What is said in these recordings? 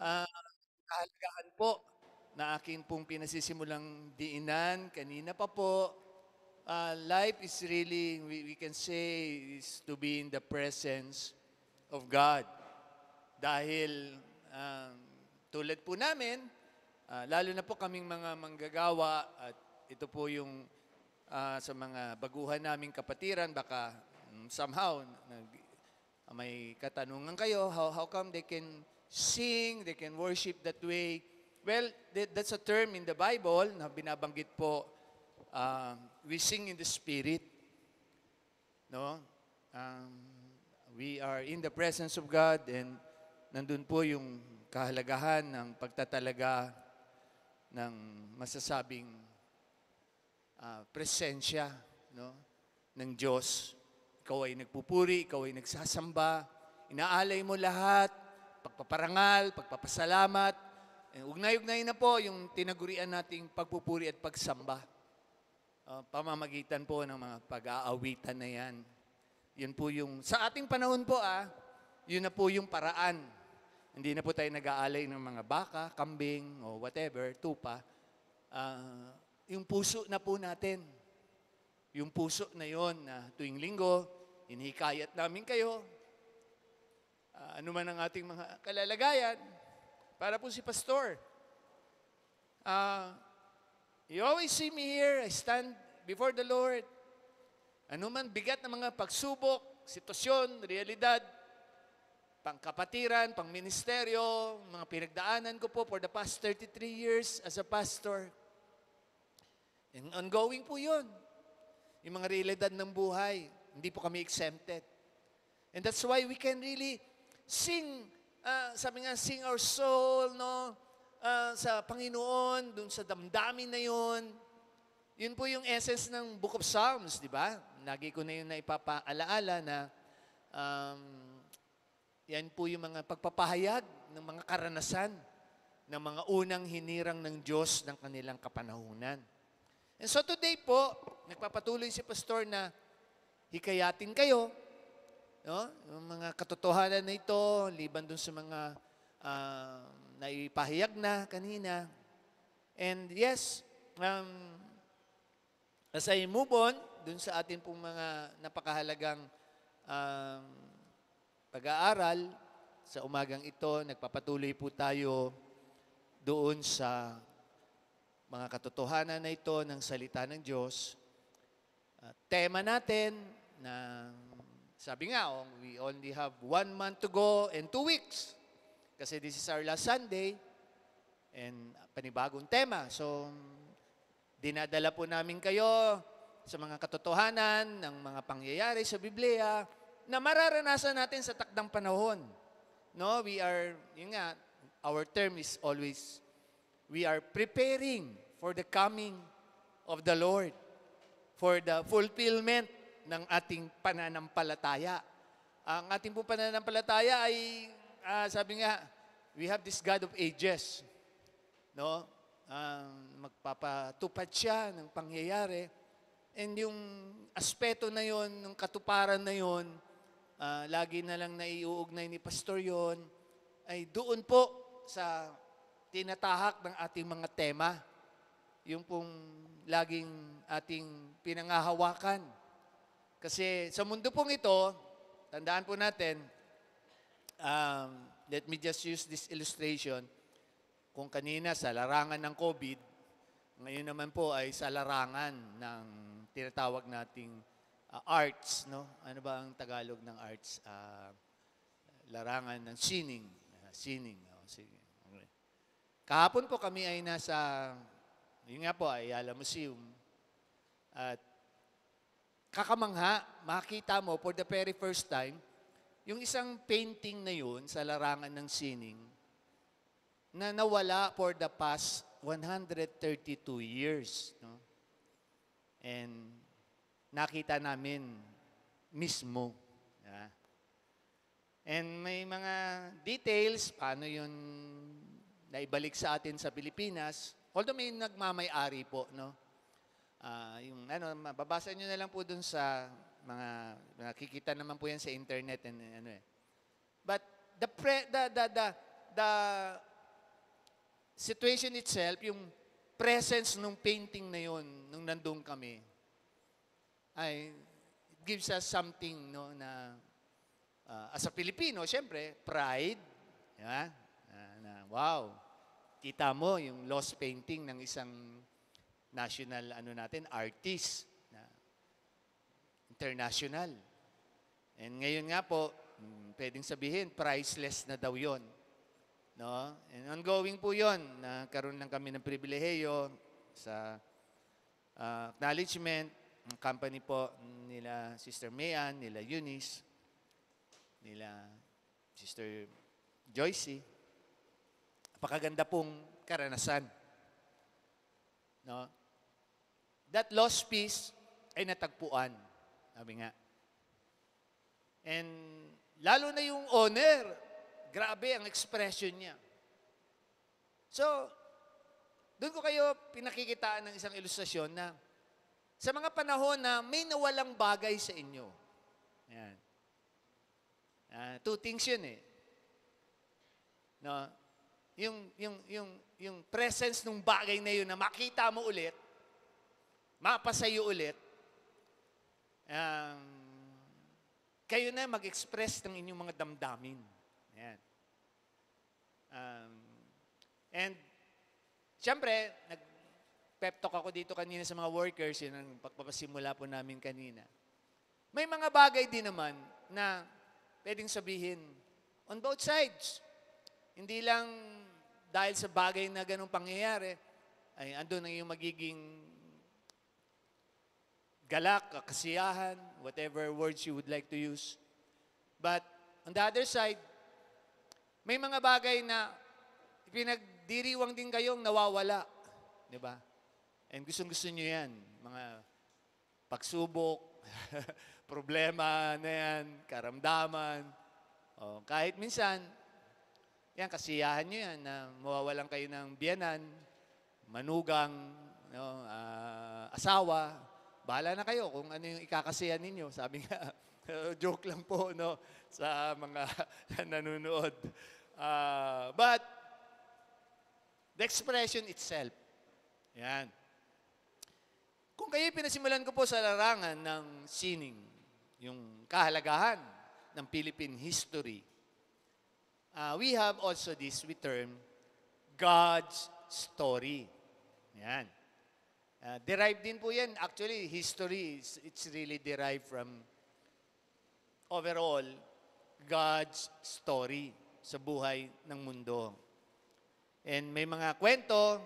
Ah, kahalagahan po na akin pong pinasisimulang diinan kanina pa po. Life is really, we can say, is to be in the presence of God. Dahil tulad po namin, lalo na po kaming mga manggagawa at ito po yung sa mga baguhan naming kapatiran, baka somehow may katanungan kayo, how come they can sing, they can worship that way? Well, that's a term in the Bible na binabanggit po, we sing in the Spirit. No? Um, we are in the presence of God and nandun po yung kahalagahan ng pagtatalaga ng masasabing presensya, no, ng Diyos. Ikaw ay nagpupuri, ikaw ay nagsasamba, inaalay mo lahat, pagpaparangal, pagpapasalamat. Ugnay-ugnay na po yung tinagurian nating pagpupuri at pagsamba. Pamamagitan po ng mga pag-aawitan na yan. Yun po yung, sa ating panahon po yun na po yung paraan. Hindi na po tayo nag-aalay ng mga baka, kambing, o whatever, tupa. Yung puso na po natin. Yung puso na yon na tuwing linggo, hinihikayat namin kayo. Ano man ang ating mga kalalagayan, para po si Pastor. You always see me here, I stand before the Lord. Ano man bigat na mga pagsubok, sitwasyon, realidad, pangkapatiran, pangministeryo, mga pinagdaanan ko po for the past 33 years as a pastor. And ongoing po yun. Yung mga realidad ng buhay, hindi po kami exempted. And that's why we can really sing, sabi nga, sing our soul, no? Sa Panginoon, dun sa damdamin na yun. Yun po yung essence ng Book of Psalms, di ba? Lagi ko na yun na ipapaalaala na yan po yung mga pagpapahayag ng mga karanasan ng mga unang hinirang ng Diyos ng kanilang kapanahunan. And so today po, nagpapatuloy si Pastor na hikayatin kayo, no? Yung mga katotohanan na ito, liban dun sa mga naipahayag na kanina. And yes, as I move on, dun sa atin pong mga napakahalagang pag-aaral, sa umagang ito, nagpapatuloy po tayo doon sa mga katotohanan na ito ng salita ng Diyos. Tema natin na sabi nga, we only have 1 month to go and 2 weeks. Kasi this is our last Sunday and panibagong tema. So, dinadala po namin kayo sa mga katotohanan ng mga pangyayari sa Biblia na mararanasan natin sa takdang panahon. No, we are, yun nga, our term is always, we are preparing for the coming of the Lord, for the fulfillment ng ating pananampalataya. Ang ating po pananampalataya ay, sabi nga, we have this God of ages. No? Magpapatupad siya ng pangyayari. And yung aspeto na yon, yung katuparan na yon, lagi na lang naiuugnay ni Pastor yon, ay doon po sa tinatahak ng ating mga tema. Yung pong laging ating pinangahawakan. Kasi sa mundo pong ito, tandaan po natin, let me just use this illustration. Kung kanina sa larangan ng COVID, ngayon naman po ay sa larangan ng tinatawag nating arts, no? Ano ba ang Tagalog ng arts? Larangan ng sining. Sining. Sige. Okay. Kahapon po kami ay nasa, yun nga po, Ayala Museum. At kakamangha, makita mo for the very first time, yung isang painting na yun sa larangan ng sining na nawala for the past 132 years. No? And nakita namin mismo. Yeah. And may mga details, paano yun naibalik sa atin sa Pilipinas. Although may nagmamay-ari po, no? Yung mababasa nyo na lang po dun sa mga nakikita naman po yan sa internet and ano eh. But the situation itself, yung presence nung painting na yun, nung nandun kami, ay it gives us something, no, na as a Filipino, syempre, pride. Yeah? Wow, kita mo yung lost painting ng isang national artist na international. And ngayon nga po, pwedeng sabihin, priceless na daw yun. No? And ongoing po yun. Nagkaroon lang kami ng pribilehiyo sa acknowledgement. Ang company po nila Sister Mayan, nila Eunice, nila Sister Joycey. Napakaganda pong karanasan. No? That lost piece ay natagpuan. Sabi nga. And lalo na yung owner, grabe ang expression niya. So, doon ko kayo pinakikitaan ng isang ilustrasyon na sa mga panahon na may nawalang bagay sa inyo. Yan. Two things yun eh. No? Yung presence ng bagay na yun na makita mo ulit, mapasayo ulit, kayo na mag-express ng inyong mga damdamin. Ayan. And, siyempre, nag-pep talk ako dito kanina sa mga workers, yun ang pagpapasimula po namin kanina. May mga bagay din naman na pwedeng sabihin on both sides. Hindi lang dahil sa bagay na ganong pangyayari, ay andun na yung magiging galak, kasiyahan, whatever words you would like to use. But on the other side, may mga bagay na pinagdiriwang din kayong nawawala. Di ba? And gustong-gusto nyo yan. Mga pagsubok, problema na yan, karamdaman. O, kahit minsan, yan, kasiyahan nyo yan na mawawalan kayo ng biyanan, manugang, no, asawa. Bahala na kayo kung ano yung ikakasiyahan ninyo. Sabi nga, joke lang po, no, sa mga nanonood. But, the expression itself, yan. Kung kayo pinasimulan ko po sa larangan ng sining, yung kahalagahan ng Philippine history, we have also this we term God's story. Yan. Derived din po yan. Actually, history, it's really derived from overall God's story sa buhay ng mundo. And may mga kwento,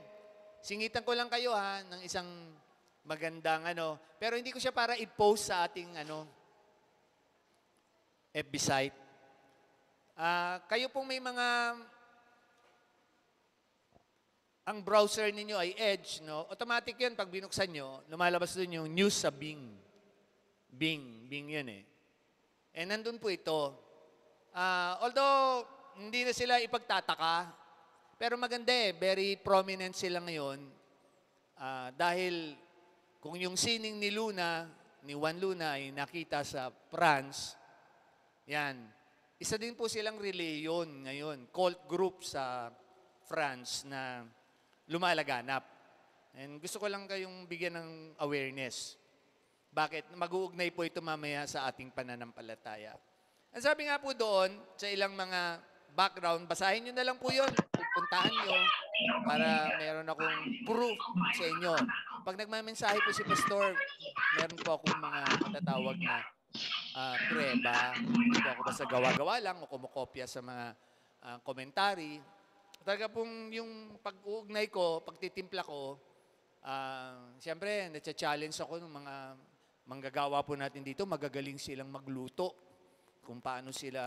singitan ko lang kayo ng isang magandang pero hindi ko siya para i-post sa ating FB site. Kayo pong may mga ang browser ninyo ay Edge, no? Automatic yun, pag binuksan nyo, lumalabas doon yung news sa Bing. Bing yun eh. And nandun po ito. Although, hindi na sila ipagtataka, pero maganda eh, very prominent sila ngayon. Dahil kung yung sining ni Juan Luna ay nakita sa France, yan, isa din po silang reliyon ngayon, cult group sa France na lumalaganap. And gusto ko lang kayong bigyan ng awareness. Bakit? Mag-uugnay po ito mamaya sa ating pananampalataya. Ang sabi nga po doon, sa ilang mga background, basahin nyo na lang po yun. Puntahan nyo para meron akong proof sa inyo. Pag nagmamensahe po si Pastor, meron po akong mga matatawag na prueba. Hindi po ako basta gawa-gawa lang o kumukopya sa mga komentary. Talaga pong yung pag-uugnay ko, pagtitimpla ko, siyempre, na-challenge ako ng mga manggagawa po natin dito, magagaling silang magluto. Kung paano sila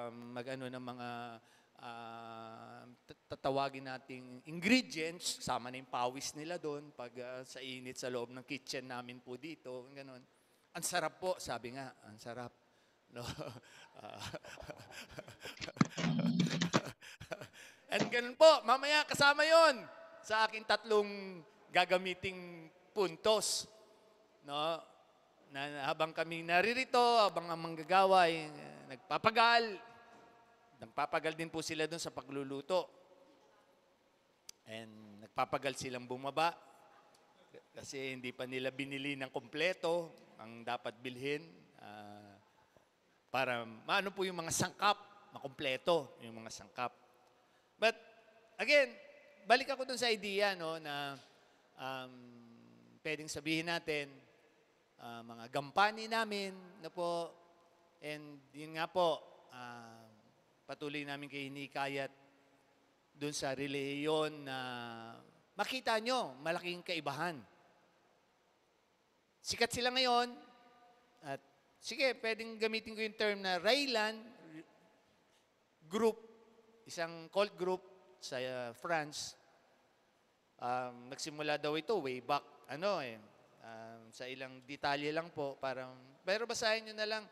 ng mga tatawagin nating ingredients, sama na yung pawis nila doon, pag sa init sa loob ng kitchen namin po dito, gano'n. Ang sarap po, sabi nga, ang sarap. No? And ganun po, mamaya kasama yon sa aking 3 gagamiting puntos. No? Na habang kami naririto, habang ang manggagawa ay nagpapagal din po sila doon sa pagluluto. And nagpapagal silang bumaba kasi hindi pa nila binili ng kompleto ang dapat bilhin para maano po yung mga sangkap, makumpleto yung mga sangkap. But again, balik ako dun sa idea no, na pwedeng sabihin natin, mga gampani namin na po, and yun nga po, patuloy namin kayo hinikayat dun sa reliyon na makita nyo, malaking kaibahan. Sikat sila ngayon, at sige, pwedeng gamitin ko yung term na Raylan group, isang cult group sa France. Nagsimula daw ito way back, sa ilang detalye lang po, pero basahin nyo na lang,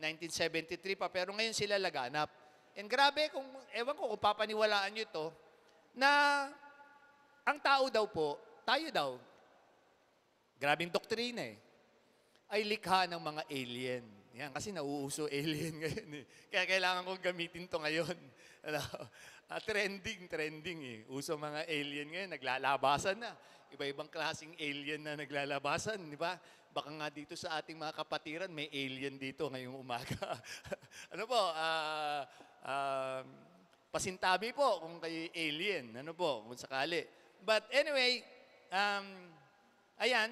1973 pa, pero ngayon sila laganap. And grabe, ewan ko kung papaniwalaan nyo ito, na ang tao daw po, tayo daw, grabing doktrina ay likha ng mga alien. Yan, kasi nauuso alien ngayon Kaya kailangan kong gamitin to ngayon. Trending Uso mga alien ngayon, naglalabasan na. Iba-ibang klaseng alien na naglalabasan, di ba? Baka nga dito sa ating mga kapatiran, may alien dito ngayong umaga. Pasintabi po kung kayo alien, kung sakali. But anyway, ayan,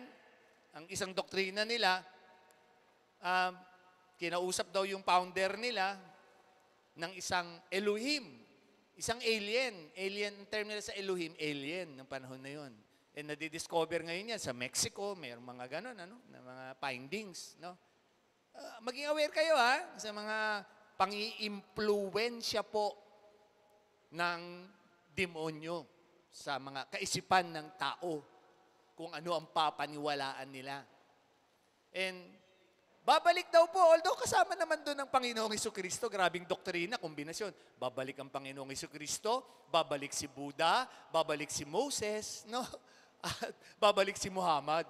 ang isang doktrina nila, kinausap daw yung founder nila ng isang Elohim, isang alien. Alien, ang term nila sa Elohim, alien ng panahon na yun. And nadidiscover ngayon yan sa Mexico, mayroong mga ganon, na mga findings. No? Maging aware kayo sa mga pang-iimpluwensya po ng demonyo sa mga kaisipan ng tao kung ano ang papaniwalaan nila. And babalik daw po, although kasama naman doon ang Panginoong Jesucristo, grabing doktrina, kombinasyon. Babalik ang Panginoong Jesucristo, babalik si Buddha, babalik si Moses, no? At babalik si Muhammad.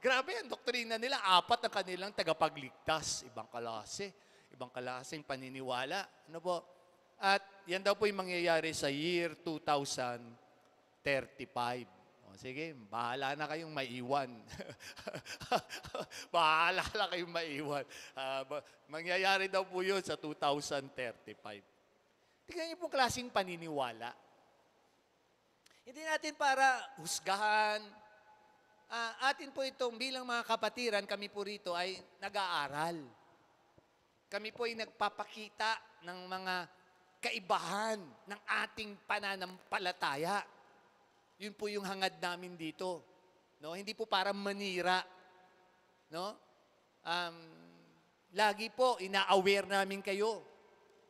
Grabe ang doktrina nila, 4 ang kanilang tagapagligtas. Ibang klase yung paniniwala. Ano po? At yan daw po yung mangyayari sa year 2035. Sige, bahala na kayong maiwan. Bahala na kayong maiwan. Mangyayari daw po yun sa 2035. Tingnan niyo po klaseng paniniwala. Hindi natin para husgahan. Atin po itong bilang mga kapatiran, kami po rito ay nag-aaral. Kami po ay nagpapakita ng mga kaibahan ng ating pananampalataya. Yun po yung hangad namin dito. No? Hindi po para manira. No? Lagi po, ina-aware namin kayo.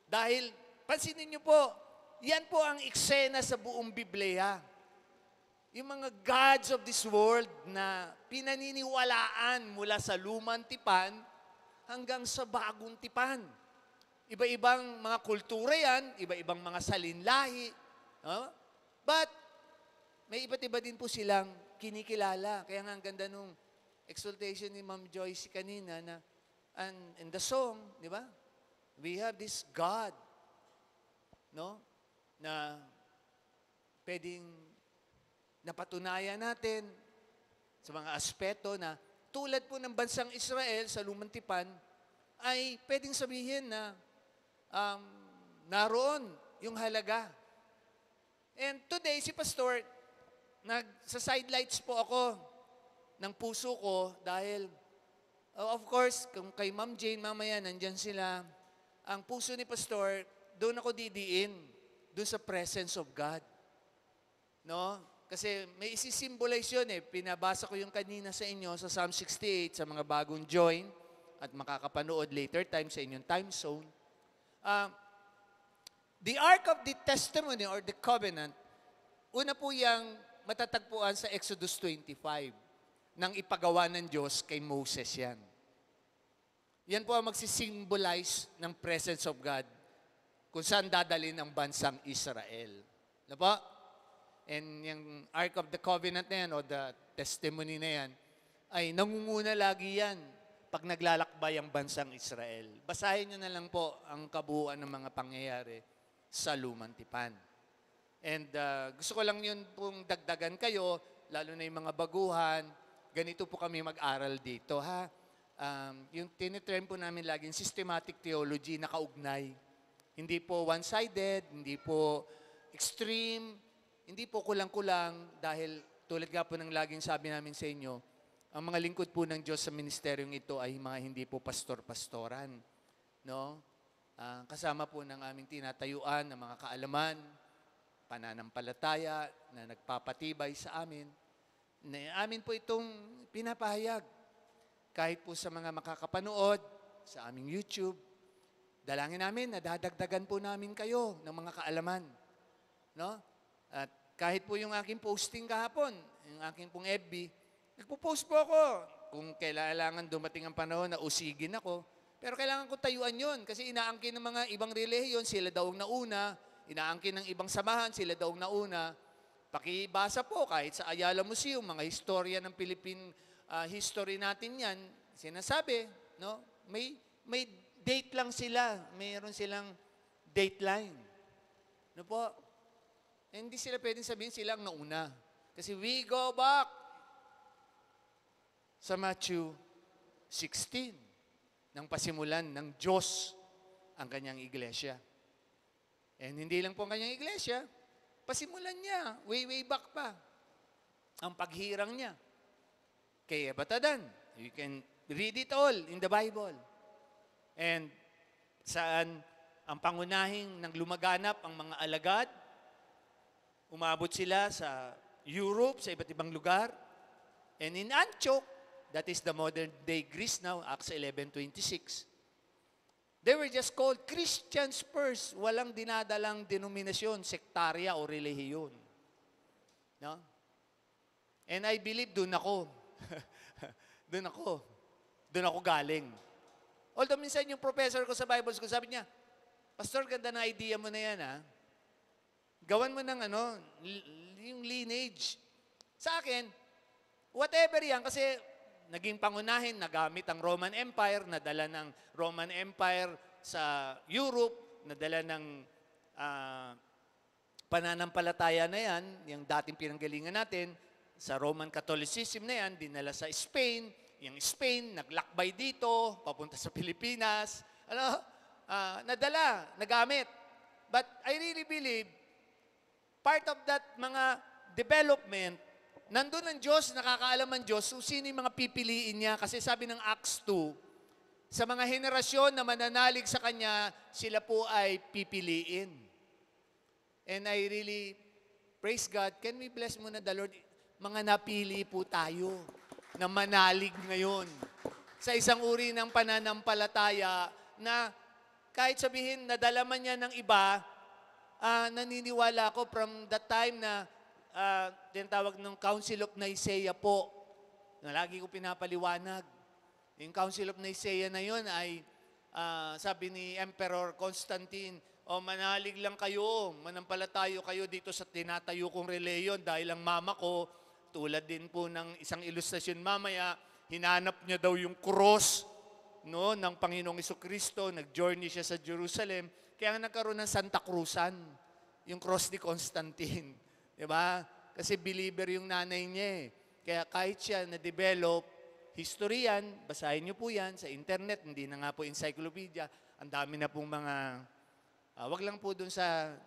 Dahil, pansinin niyo po, yan po ang eksena sa buong Biblia. Yung mga gods of this world na pinaniniwalaan mula sa lumang tipan hanggang sa bagong tipan. Iba-ibang mga kultura yan, iba-ibang mga salinlahi. No? But, may iba't iba din po silang kinikilala. Kaya nga ang ganda nung exaltation ni Ma'am Joyce kanina na, and in the song, di ba? We have this God, no? Na pwedeng napatunayan natin sa mga aspeto na tulad po ng bansang Israel sa lumang tipan, ay pwedeng sabihin na naroon yung halaga. And today, si Pastor, sa sidelights po ako ng puso ko dahil, of course, kung kay Ma'am Jane, mamaya nandyan sila, ang puso ni Pastor, doon ako didiin, doon sa presence of God. No? Kasi may isi-symbolize yun Pinabasa ko yung kanina sa inyo sa Psalm 68 sa mga bagong join at makakapanood later time sa inyong time zone. The Ark of the Testimony or the Covenant, una po yung matatagpuan sa Exodus 25 nang ipagawa ng Diyos kay Moses yan. Yan po ang magsisimbolize ng presence of God kung saan dadalhin ang bansang Israel. Ano po? And yung Ark of the Covenant na yan o the testimony na yan, ay nangunguna lagi yan pag naglalakbay ang bansang Israel. Basahin nyo na lang po ang kabuuan ng mga pangyayari sa lumang tipan. And gusto ko lang yun pong dagdagan kayo, lalo na yung mga baguhan. Ganito po kami mag-aral dito, ha? Yung tinitrain po namin laging systematic theology na kaugnay. Hindi po one-sided, hindi po extreme, hindi po kulang-kulang dahil tulad nga po ng laging sabi namin sa inyo, ang mga lingkod po ng Diyos sa ministeryong ito ay mga hindi po pastor-pastoran. No? Kasama po ng aming tinatayuan ng mga kaalaman, pananampalataya na nagpapatibay sa amin. Amin po itong pinapahayag. Kahit po sa mga makakapanood sa aming YouTube, dalangin namin na dadagdagan po namin kayo ng mga kaalaman. No? At kahit po yung aking posting kahapon, yung aking pong FB, nagpo-post po ako. Kung kailangan dumating ang panahon na usigin ako, pero kailangan ko tayuan yun kasi inaangkin ng mga ibang relihiyon, sila daw ang nauna. Inaangkin ng ibang samahan, sila daw nauna. Pakibasa po kahit sa Ayala Museum, mga historia ng Philippine history natin yan, sinasabi, no? May date lang sila. Mayroon silang dateline. No po? Hindi sila pwedeng sabihin silang nauna. Kasi we go back sa Matthew 16 nang pasimulan ng Diyos ang kanyang iglesia. And hindi lang po ang kanyang iglesia, pasimulan niya, way back pa, ang paghirang niya. Kay Ebatadan, you can read it all in the Bible. And saan ang pangunahing nang lumaganap ang mga alagad, umabot sila sa Europe, sa iba't ibang lugar. And in Antioch, that is the modern day Greece now, Acts 11:26. They were just called Christians first. Walang dinadalang denominasyon, sektarya o relihiyon. No? And I believe doon ako. Doon ako galing. Although minsan yung professor ko sa Bible school, sabi niya, Pastor, ganda na idea mo na yan, ha? Gawan mo ng yung lineage. Sa akin, whatever yan, kasi naging pangunahin, nagamit ang Roman Empire, nadala ng Roman Empire sa Europe, nadala ng pananampalataya na yan, yung dating pinanggalingan natin, sa Roman Catholicism na yan, dinala sa Spain, yung Spain, naglakbay dito, papunta sa Pilipinas, nadala, nagamit. But I really believe, part of that mga development, nandun ang Diyos, nakakaalam ang Diyos, so sino yung mga pipiliin niya? Kasi sabi ng Acts 2, sa mga henerasyon na mananalig sa Kanya, sila po ay pipiliin. And I really, praise God, can we bless muna the Lord? Mga napili po tayo na manalig ngayon sa isang uri ng pananampalataya na kahit sabihin, nadala man niya ng iba, naniniwala ako from the time na tinatawag ng Council of Nicaea po, na lagi ko pinapaliwanag. Yung Council of Nicaea na yun ay, sabi ni Emperor Constantine, manalig lang kayo, manampalatayo kayo dito sa tinatayo kong reliyon dahil ang mama ko, tulad din po ng isang ilustrasyon mamaya, hinanap niya daw yung cross no, ng Panginoong Jesucristo, nag-journey siya sa Jerusalem, kaya nagkaroon ng Santa Cruzan, yung cross ni Constantine. Diba? Kasi believer yung nanay niya eh. Kaya kahit siya na-develop, history yan, basahin niyo po yan sa internet, hindi na nga po encyclopedia, ang dami na pong mga, wag lang po dun sa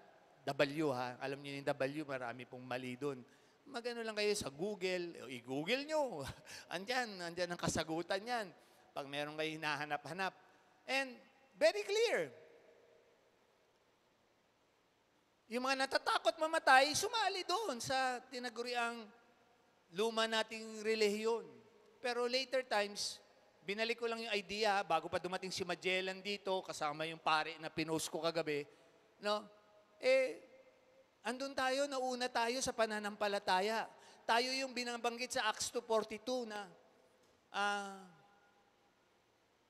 W ha, alam niyo yung W, marami pong mali dun. Magano lang kayo sa Google, i-Google nyo, andyan ang kasagutan yan, pag meron kayo hinahanap-hanap. And very clear, yung mga natatakot mamatay, sumali doon sa tinaguriang luma nating relihiyon. Pero later times, binalik ko lang yung idea, bago pa dumating si Magellan dito, kasama yung pare na pinost ko kagabi, no? Andun tayo, nauna tayo sa pananampalataya. Tayo yung binabanggit sa Acts 2:42 na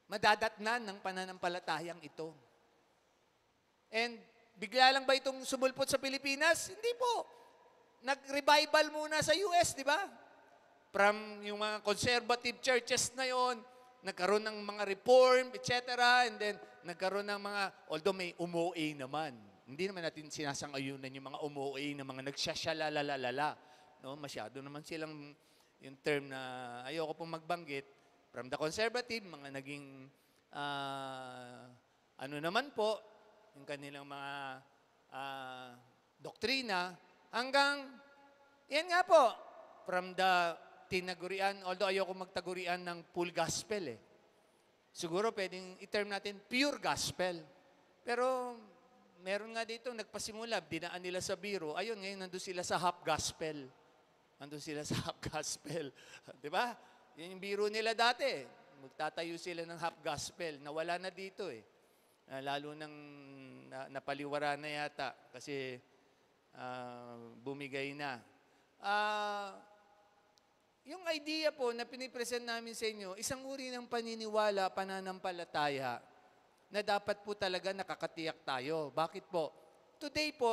madadatnan ng pananampalatayang ito. And bigla lang ba itong sumulpot sa Pilipinas? Hindi po. Nag-revival muna sa US, di ba? From yung mga conservative churches na yon, nagkaroon ng mga reform, etc. And then, nagkaroon ng mga, although may umuwi naman. Hindi naman natin sinasang-ayunan yung mga umuwi na mga nagsasyalalalala. No? Masyado naman silang yung term na ayoko pong magbanggit. From the conservative, mga naging ano naman po, yung kanilang mga doktrina, hanggang, yan nga po, from the tinagurian, although ayoko magtagurian ng full gospel eh. Siguro pwedeng i-term natin pure gospel. Pero meron nga dito, nagpasimula, dinaan nila sa biro, ayun, ngayon nandun sila sa half gospel. Nandun sila sa half gospel. Di ba? Yan yung biro nila dati. Magtatayo sila ng half gospel. Nawala na dito eh. Lalo nang napaliwara na yata kasi bumigay na. Yung idea po na pinipresent namin sa inyo, isang uri ng paniniwala, pananampalataya, na dapat po talaga nakakatiyak tayo. Bakit po? Today po,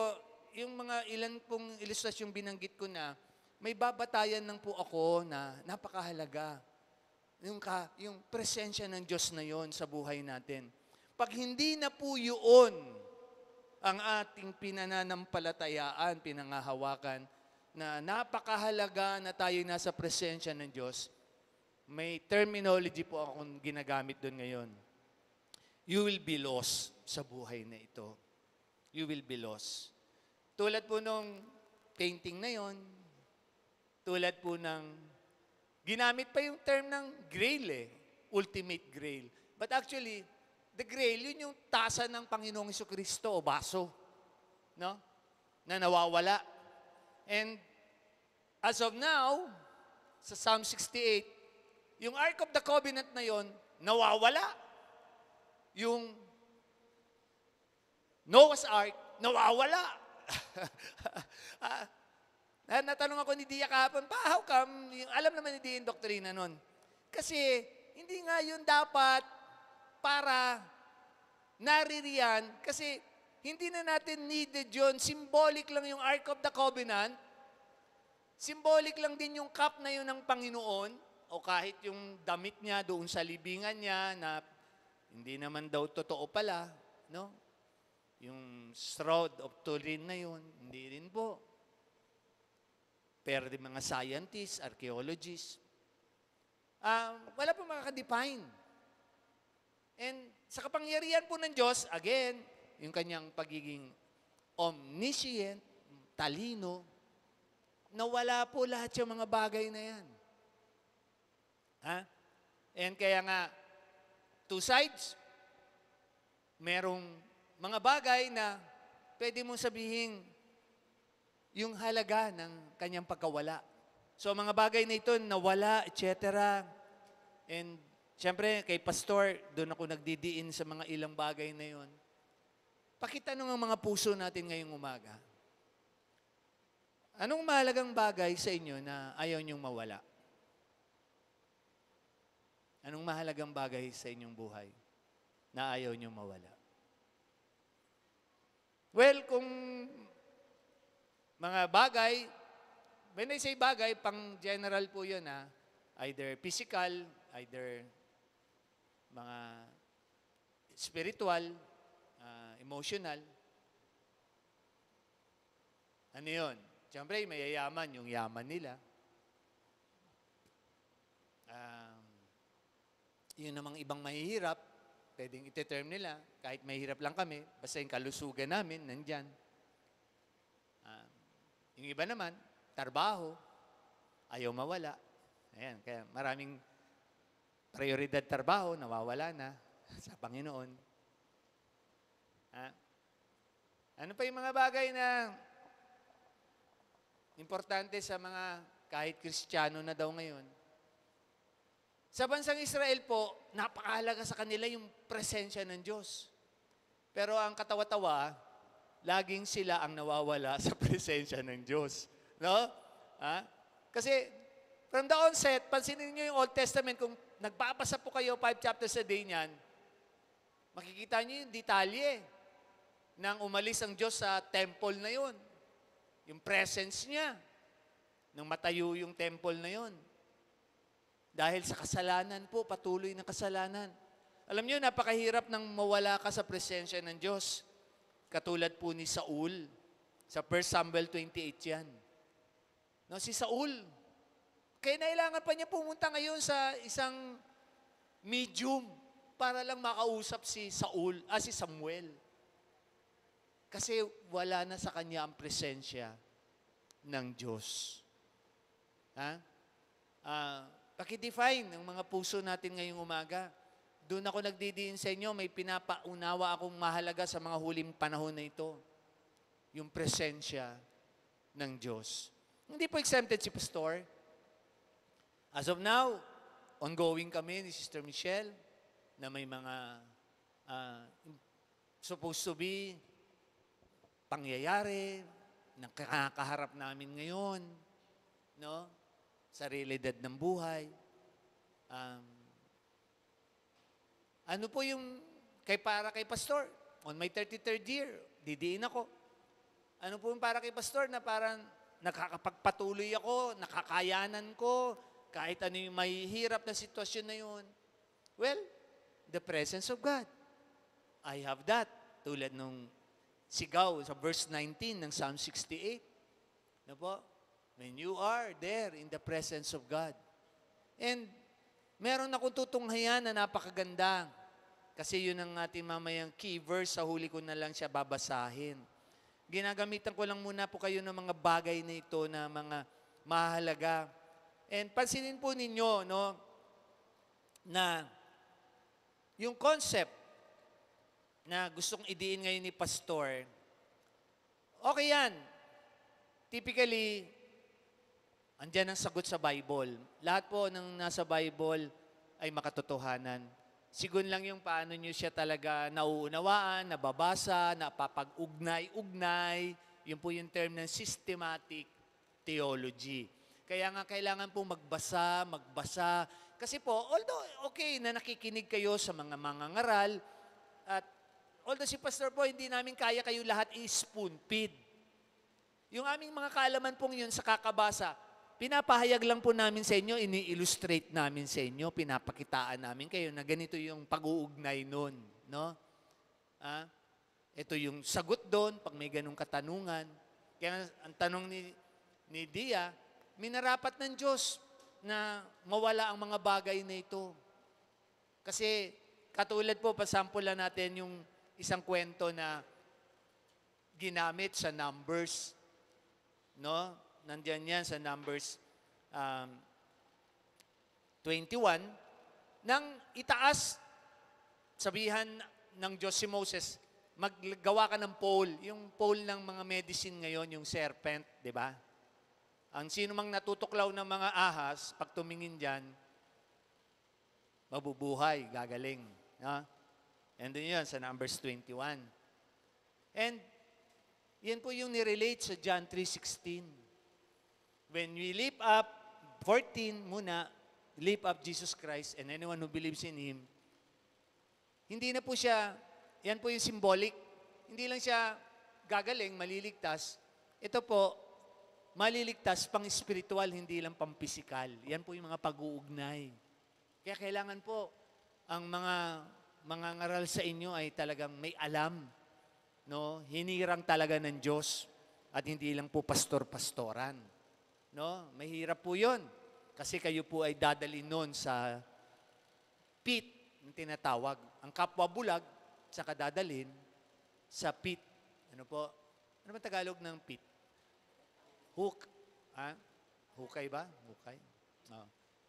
yung mga ilan pong ilustrasyong binanggit ko na, may babatayan lang po ako na napakahalaga. Yung presensya ng Diyos na yon sa buhay natin. Pag hindi na po yun ang ating pinananampalatayaan, pinangahawakan, na napakahalaga na tayo nasa presensya ng Diyos, may terminology po akong ginagamit doon ngayon. You will be lost sa buhay na ito. You will be lost. Tulad po nung painting na yon, tulad po ng, ginamit pa yung term ng grail eh, ultimate grail. But actually, the grail, yun yung tasa ng Panginoong Jesucristo o baso, no? Na nawawala. And as of now, sa Psalm 68, yung Ark of the Covenant na yon, nawawala. Yung Noah's Ark, nawawala. Natanong ako ni Dia kahapon, how come? Alam naman ni Dia yung doktrina nun. Kasi hindi nga yun dapat para naririyan. Kasi hindi na natin needed yun. Symbolic lang yung Ark of the Covenant. Symbolic lang din yung cup na yun ng Panginoon. O kahit yung damit niya doon sa libingan niya na hindi naman daw totoo pala. No? Yung shroud of Turin na yun, hindi rin po. Pero di mga scientists, archaeologists, wala po makaka-define. And sa kapangyarihan po ng Diyos, again, yung kanyang pagiging omniscient, talino, nawala po lahat yung mga bagay na yan. And kaya nga, two sides, merong mga bagay na pwede mong sabihin yung halaga ng kanyang pagkawala. So mga bagay na ito, nawala, etc. And siyempre, kay Pastor, doon ako nagdidiin sa mga ilang bagay na yon. Pakitanong ang mga puso natin ngayong umaga. Anong mahalagang bagay sa inyo na ayaw niyong mawala? Anong mahalagang bagay sa inyong buhay na ayaw niyong mawala? Well, kung mga bagay, when I say bagay, pang general po yun either physical, either mga spiritual, emotional. Ano yun? Siyempre, mayayaman yung yaman nila. Yun namang ibang mahihirap, pwedeng ite-term nila, kahit mahihirap lang kami, basta yung kalusugan namin, nandyan. Yung iba naman, trabaho, ayaw mawala. Ayan, kaya maraming prioridad trabaho, nawawala na sa Panginoon. Ano pa yung mga bagay na importante sa mga kahit Kristiyano na daw ngayon? Sa bansang Israel po, napakahalaga sa kanila yung presensya ng Diyos. Pero ang katawa-tawa, laging sila ang nawawala sa presensya ng Diyos. No? Kasi from the onset, pansinin niyo yung Old Testament, kung nagbabasa po kayo 5 chapters a day niyan, makikita niyo yung detalye nang umalis ang Diyos sa temple na yon. Yung presence niya, nang matayo yung temple na yon. Dahil sa kasalanan po, patuloy na kasalanan. Alam niyo, napakahirap nang mawala ka sa presensya ng Diyos. Katulad po ni Saul. Sa 1 Samuel 28 yan. No, si Saul, kaya nailangan pa niya pumunta ngayon sa isang medium para lang makausap si si Samuel. Kasi wala na sa kanya ang presensya ng Diyos. Ha? Pakidefine ang mga puso natin ngayong umaga. Doon ako nagdidiin sa inyo, may pinapaunawa akong mahalaga sa mga huling panahon na ito. Yung presensya ng Diyos. Hindi po exempted si Pastor. As of now, ongoing kami ni Sister Michelle na may mga supposed to be pangyayari na kakaharap namin ngayon, no? Sa realidad ng buhay. Ano po yung para kay Pastor? On my 33rd year, didiin ako. Ano po yung para kay Pastor na parang nakakapagpatuloy ako, nakakayanan ko, kahit ano yung mahihirap na sitwasyon na yun? Well, the presence of God. I have that. Tulad nung sigaw sa verse 19 ng Psalm 68. Ano po? When you are there in the presence of God. And meron akong tutunghayan na napakaganda. Kasi yun ang ating mamayang key verse. Sa huli ko na lang siya babasahin. Ginagamitan ko lang muna po kayo ng mga bagay na ito na mga mahalaga. And pansinin po ninyo, no, na yung concept na gustong idiin ngayon ni Pastor, okay yan. Typically, andyan ang sagot sa Bible. Lahat po ng nasa Bible ay makatotohanan. Sigun lang yung paano nyo siya talaga nauunawaan, nababasa, napapag-ugnay-ugnay. Yun po yung term ng systematic theology. Kaya nga kailangan po magbasa. Kasi po, although okay na nakikinig kayo sa mga mangangaral, at although si Pastor po, hindi namin kaya kayo lahat i-spoon feed. Yung aming mga kaalaman pong yun sa kakabasa, pinapahayag lang po namin sa inyo, ini-illustrate namin sa inyo, pinapakitaan namin kayo na ganito yung pag-uugnay nun. No? Ito yung sagot doon pag may ganung katanungan. Kaya ang tanong ni Dia, minarapat ng Diyos na mawala ang mga bagay na ito. Kasi katulad po, pasampulan natin yung isang kwento na ginamit sa Numbers. No? Nandiyan yan sa Numbers 21. Nang itaas, sabihan ng Diyos si Moses, maggawa ka ng pole. Yung pole ng mga medicine ngayon, yung serpent, di ba? Ang sino mang natutuklaw ng mga ahas, pag tumingin dyan, mabubuhay, gagaling. No? And then yun, sa Numbers 21. And yan po yung nirelate sa John 3:16. When we lift up, 14 muna, lift up Jesus Christ and anyone who believes in Him, hindi na po siya, yan po yung symbolic, hindi lang siya gagaling, maliligtas. Ito po, maliligtas pang spiritual, hindi lang pang physical. Yan po yung mga pag-uugnay. Kaya kailangan po, ang mga ngaral sa inyo ay talagang may alam, no? Hinirang talaga ng Diyos at hindi lang po pastor-pastoran. No? Mahirap po yun. Kasi kayo po ay dadalhin nun sa pit, yung tinatawag. Ang kapwa bulag, saka dadalhin sa pit. Ano po? Ano ba Tagalog ng pit? Hook. Hukay ba? Hukay.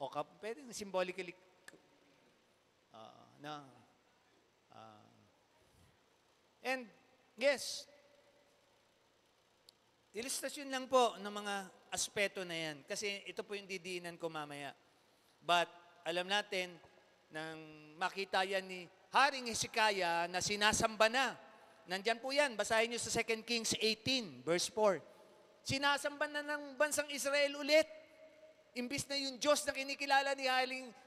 O pwede symbolically. And yes, ilustrasyon lang po ng mga aspeto na yan. Kasi ito po yung didiinan ko mamaya. But alam natin, nang makita yan ni Haring Hezekiah na sinasamba na. Nandyan po yan. Basahin nyo sa 2 Kings 18, verse 4. Sinasamba na ng bansang Israel ulit. Imbis na yung Diyos na kinikilala ni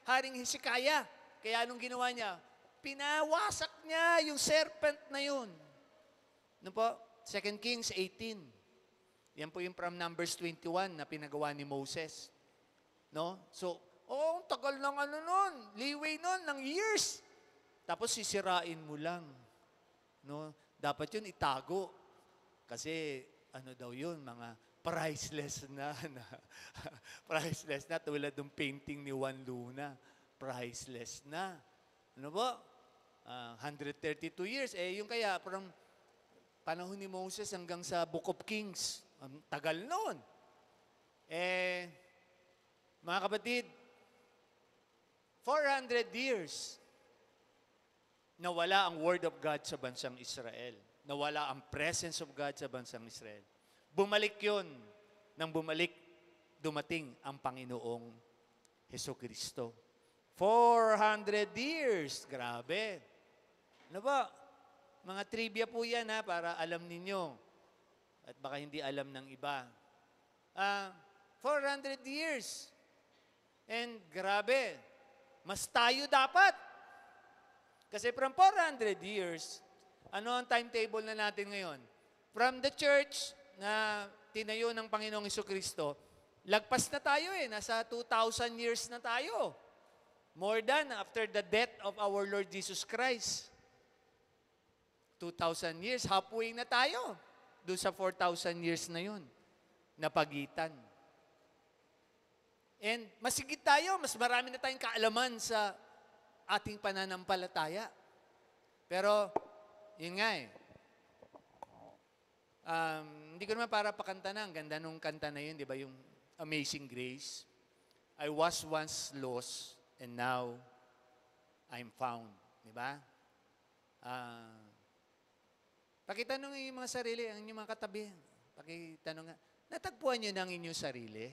Haring Hezekiah. Kaya anong ginawa niya? Pinawasak niya yung serpent na yun. Ano po? 2 Kings 18. Yan po yung from Numbers 21 na pinagawa ni Moses. No? So, tagal ng leeway nun, ng years. Tapos sisirain mo lang. No? dapat yun itago. Kasi ano daw yun, mga priceless na priceless na, tulad ng painting ni Juan Luna. Priceless na. Ano ba? 132 years. Yung kaya, from panahon ni Moses hanggang sa Book of Kings, ang tagal noon. Mga kapatid, 400 years, nawala ang Word of God sa bansang Israel. Nawala ang presence of God sa bansang Israel. Bumalik yun. Nang bumalik, dumating ang Panginoong Hesukristo. 400 years. Grabe. Ano ba? Mga trivia po yan para alam ninyo. At baka hindi alam ng iba. 400 years. And grabe. Mas tayo dapat. Kasi from 400 years, ano ang timetable na natin ngayon? From the church na tinayo ng Panginoong Hesukristo, lagpas na tayo nasa 2,000 years na tayo. More than after the death of our Lord Jesus Christ. 2,000 years, halfway na tayo. Doon sa 4,000 years na yun, na pagitan. And masigit tayo, mas marami na tayong kaalaman sa ating pananampalataya. Pero, yun nga hindi ko naman para pakanta na. Ang ganda nung kanta na yun, di ba? Yung Amazing Grace. I was once lost, and now I'm found. Di ba? Pakitanong yung mga sarili, ang inyong mga katabi. Pakitanong nga, natagpuan nyo na ang inyong sarili?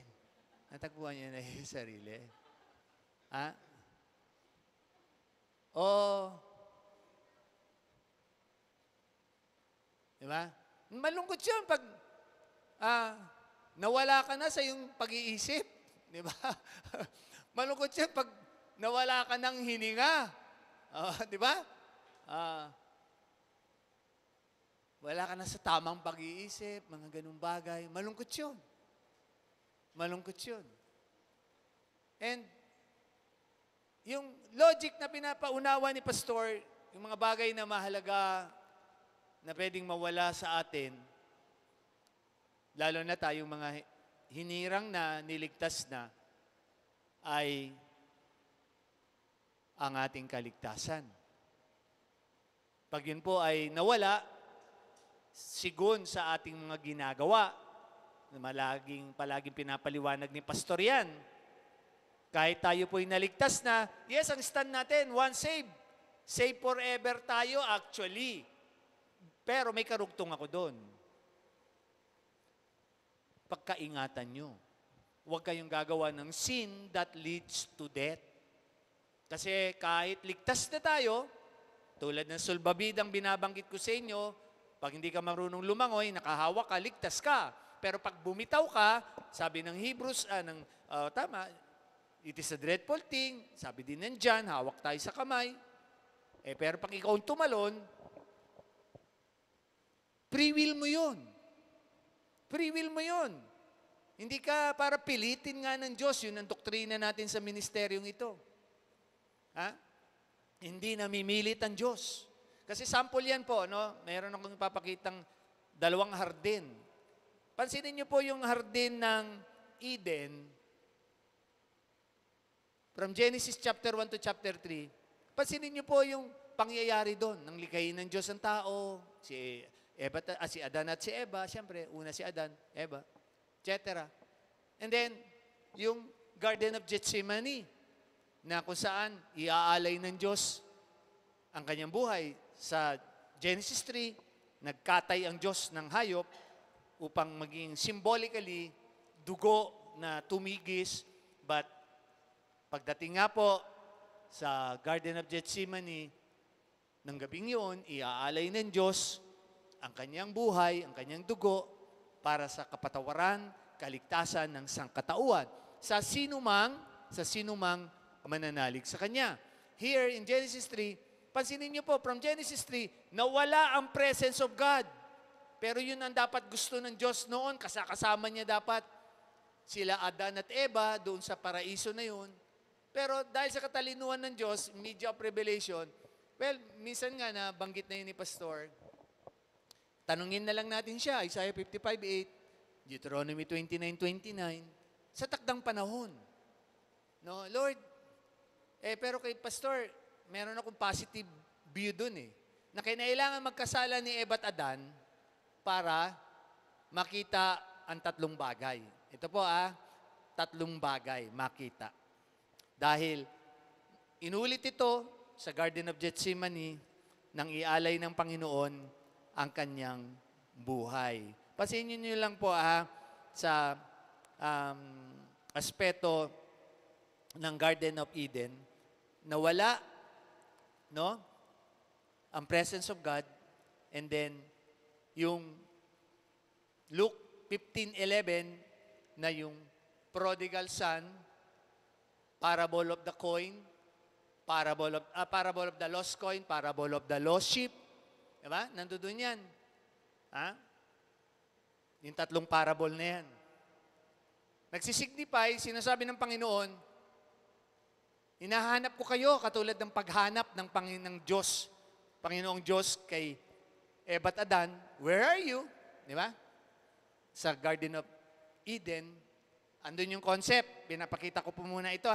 Natagpuan nyo na yung sarili? Di ba? Malungkot yun pag nawala ka na sa iyong pag-iisip. Di ba? Malungkot yun pag nawala ka ng hininga. Di ba? Wala ka na sa tamang pag-iisip, mga ganung bagay. Malungkot yun. Malungkot yun. And yung logic na pinapaunawa ni Pastor, yung mga bagay na mahalaga na pwedeng mawala sa atin, lalo na tayong mga hinirang na, niligtas na, ay ang ating kaligtasan. Pag yun po ay nawala, sigun sa ating mga ginagawa, na palaging pinapaliwanag ni Pastor yan, kahit tayo po'y naligtas na, yes, ang stand natin, one save. Save forever tayo actually. Pero may karugtong ako doon. Pagkaingatan nyo. Huwag kayong gagawa ng sin that leads to death. Kasi kahit ligtas na tayo, tulad ng sulbabidang binabanggit ko sa inyo, pag hindi ka marunong lumangoy, nakahawak ka, ligtas ka. Pero pag bumitaw ka, sabi ng Hebrews, tama, it is a dreadful thing. Sabi din ng John, hawak tayo sa kamay. Pero pag ikaw tumalon, free will mo yun. Free will mo yun. Hindi ka para pilitin nga ng Diyos. Yun ang doktrina natin sa ministeryong ito. Hindi namimilit ang Diyos. Kasi sample yan po, no? Mayroon akong ipapakitang 2 hardin. Pansinin niyo po yung hardin ng Eden. From Genesis chapter 1 to chapter 3, pansinin niyo po yung pangyayari doon. Nang likhain ng Diyos ang tao, si Adan at si Eva, siyempre, una si Adan, Eva, etc. And then, yung Garden of Gethsemane, na kung saan iaalay ng Diyos ang kanyang buhay. Sa Genesis 3, nagkatay ang Diyos ng hayop upang maging symbolically dugo na tumigis. But pagdating nga po sa Garden of Gethsemane, ng gabing yun, iaalay ng Diyos ang kanyang buhay, ang kanyang dugo para sa kapatawaran, kaligtasan ng sangkatauhan sa sinumang mananalig sa Kanya. Here in Genesis 3, pansinin niyo po, from Genesis 3, nawala ang presence of God. Pero yun ang dapat gusto ng Diyos noon, kasama niya dapat sila Adan at Eva doon sa paraiso na yun. Pero dahil sa katalinuhan ng Diyos, media of revelation, well, minsan nga na banggit na yun ni Pastor, Tanungin na lang natin siya, Isaiah 55:8, Deuteronomy 29:29, sa takdang panahon. No, Lord, pero kay Pastor, meron akong positive view dun na kailangan magkasala ni Eva at Adan para makita ang tatlong bagay. Ito po tatlong bagay makita. Dahil inulit ito sa Garden of Gethsemane nang ialay ng Panginoon ang kanyang buhay. Pansinin niyo lang po sa aspeto ng Garden of Eden, nawala ang presence of God, and then yung Luke 15:11 na yung prodigal son, parable of the coin, parable of the lost coin, parable of the lost sheep. Diba? Nandoon yan. Yung tatlong parable na yan. Nagsisignify, sinasabi ng Panginoon, hinahanap ko kayo katulad ng paghanap ng Panginoong Diyos kay Eva at Adan. Where are you? Di ba? Sa Garden of Eden, andun yung concept. Pinapakita ko po muna ito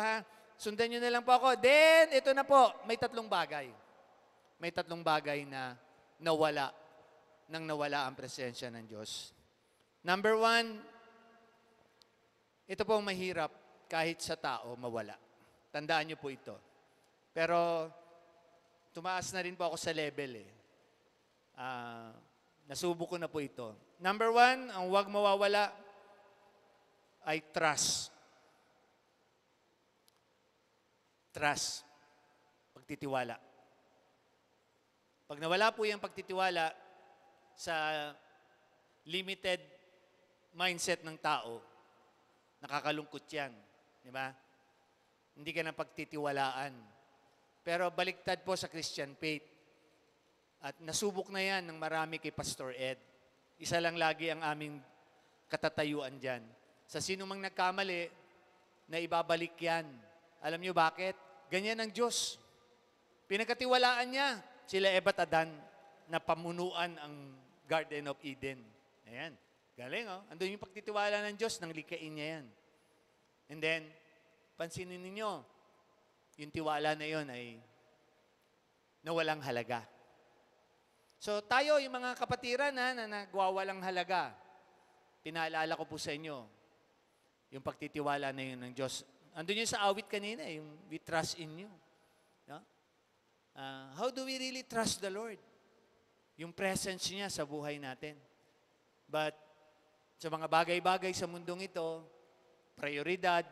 Sundan nyo na lang po ako. Then, ito na po, may tatlong bagay. May tatlong bagay na nawala nang nawala ang presensya ng Diyos. Number 1, ito po ang mahirap kahit sa tao mawala. Tandaan nyo po ito. Pero, tumaas na rin po ako sa level Nasubok ko na po ito. Number 1, ang huwag mawawala ay trust. Trust. Pagtitiwala. Pag nawala po yung pagtitiwala sa limited mindset ng tao, nakakalungkot yan. Di ba? Hindi ka na pagtitiwalaan. Pero baliktad po sa Christian faith. At nasubok na yan ng marami kay Pastor Ed. Isa lang lagi ang aming katatayuan dyan. Sa sino mang nagkamali, na ibabalik yan. Alam niyo bakit? Ganyan ang Diyos. Pinagkatiwalaan niya sila Eva at Adan na pamunuan ang Garden of Eden. Ayan. Galing, Andun yung pagtitiwala ng Diyos, nang likain niya yan. And then, pansinin ninyo, yung tiwala na yon ay nawalang halaga. So tayo, yung mga kapatiran na nagwawalang halaga, pinaalala ko po sa inyo, yung pagtitiwala na yun ng Diyos. Andun yun sa awit kanina, yung we trust in you. No? How do we really trust the Lord? Yung presence niya sa buhay natin. But sa mga bagay-bagay sa mundong ito, prioridad,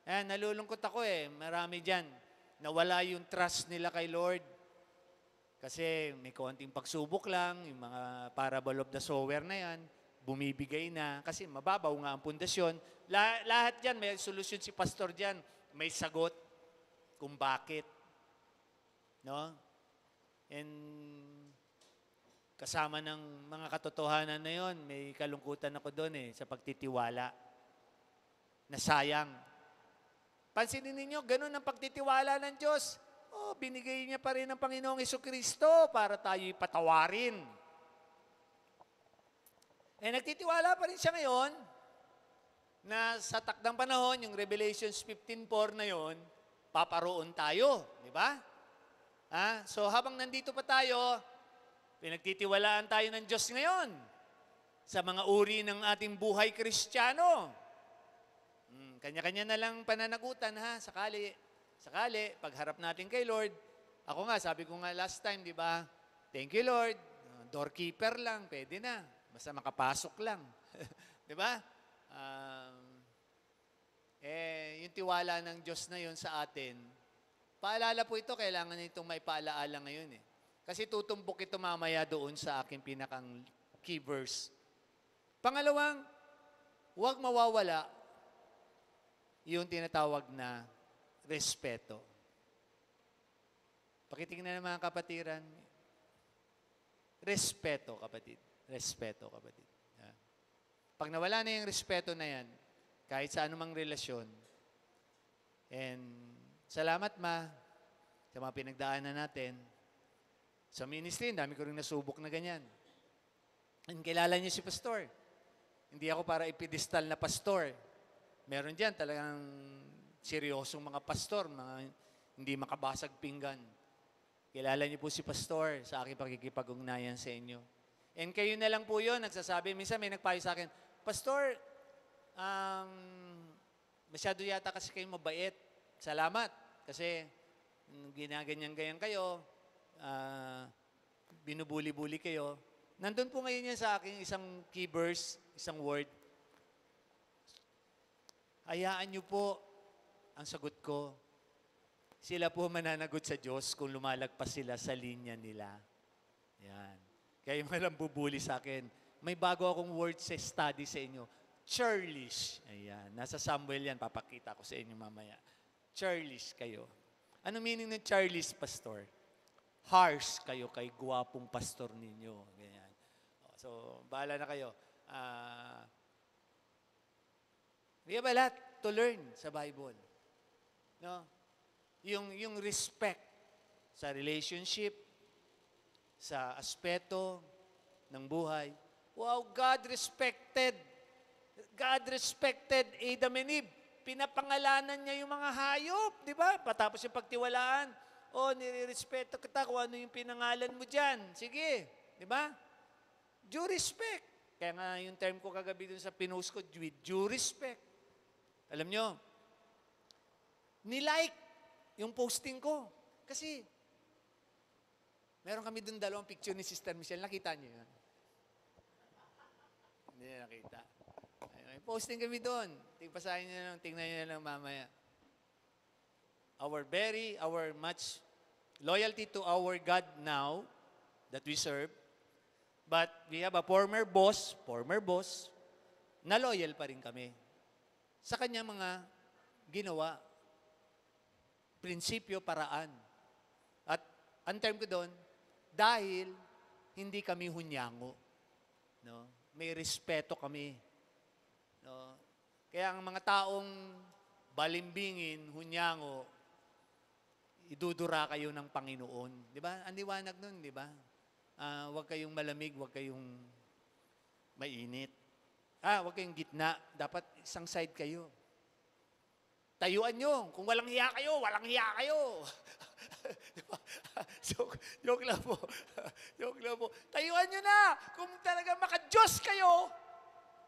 nalulungkot ako marami dyan. Nawala yung trust nila kay Lord. Kasi may konting pagsubok lang, yung mga parable of the sower na yan, bumibigay na. Kasi mababaw nga ang pundasyon. Lahat dyan, may solusyon si pastor dyan. May sagot kung bakit. No? And kasama ng mga katotohanan na yon, may kalungkutan ako doon sa pagtitiwala. Na sayang. Pansinin ninyo, ganun ang pagtitiwala ng Diyos. Binigay niya pa rin ng Panginoong Jesucristo para tayo patawarin. Nagtitiwala pa rin siya ngayon na sa takdang panahon, yung Revelations 15:4 na yon, paparoon tayo. Di ba? So habang nandito pa tayo, pinagtitiwalaan tayo ng Diyos ngayon sa mga uri ng ating buhay Kristiyano. Kanya-kanya na lang pananagutan sakali, pagharap natin kay Lord. Ako nga, sabi ko nga last time, di ba? Thank you, Lord. Doorkeeper lang, pwede na. Basta makapasok lang. Di ba? Yung tiwala ng Diyos na yun sa atin, paalala po ito, kailangan itong may paalaala ngayon Kasi tutumbok ito mamaya doon sa aking pinakang key verse. Pangalawang, huwag mawawala yung tinatawag na respeto. Pakitingnan ng mga kapatiran. Respeto, kapatid. Respeto, kapatid. Pag nawala na yung respeto na yan, kahit sa anumang relasyon, and salamat sa mga pinagdaanan natin. Sa ministry, dami ko rin nasubok na ganyan. And kilala niyo si pastor. Hindi ako para ipidestal na pastor. Meron diyan talagang seryosong mga pastor, mga hindi makabasag pinggan. Kilala niyo po si pastor sa aking pakikipag-ugnayan sa inyo. And kayo na lang po yun, nagsasabi, minsan may nagpayo sa akin, Pastor, masyado yata kasi kayo mabait. Salamat. Kasi ginaganyan-ganyan kayo, binubuli-buli kayo. Nandun po ngayon yan sa aking isang key verse, isang word. Hayaan niyo po ang sagot ko. Sila po mananagot sa Diyos kung lumalagpas sila sa linya nila. Yan. Kaya yung walang bubuli sa akin. May bago akong word sa study sa inyo. Churlish. Ayan. Nasa Samuel yan. Papakita ko sa inyo mamaya. Churlish kayo. Ano meaning ng Churlish, pastor? Harsh kayo kay guwapong pastor ninyo. Ganyan. So, bahala na kayo. We have a lot to learn sa Bible. No? Yung respect sa relationship, sa aspeto ng buhay. Wow, God respected Adam and Eve. Pinapangalanan niya yung mga hayop, di ba? Patapos yung pagtiwalaan, nire-respeto kita kung ano yung pinangalan mo dyan. Sige, di ba? Due respect. Kaya nga yung term ko kagabi dun sa pinost ko, with due respect. Alam nyo, nilike yung posting ko. Kasi, meron kami dun dalawang picture ni Sister Michelle. Nakita niyo yun? Hindi niya nakita. May posting kami doon. Tingpasahin niyo lang, tingnan niyo lang mamaya. Our much loyalty to our God now that we serve. But we have a former boss, na loyal pa rin kami sa kanya mga ginawa, prinsipyo, paraan. At ang term ko doon, dahil hindi kami hunyango. No? May respeto kami. No? Kaya ang mga taong balimbingin, hunyango, idudura kayo ng Panginoon. Di ba? Ang liwanag nun, di ba? Huwag kayong malamig, huwag kayong mainit. Huwag kayong gitna. Dapat isang side kayo. Tayuan nyo. Kung walang hiya kayo, walang hiya kayo. Diba? Joke lang po. Joke lang po. Tayuan nyo na. Kung talaga maka-Diyos kayo,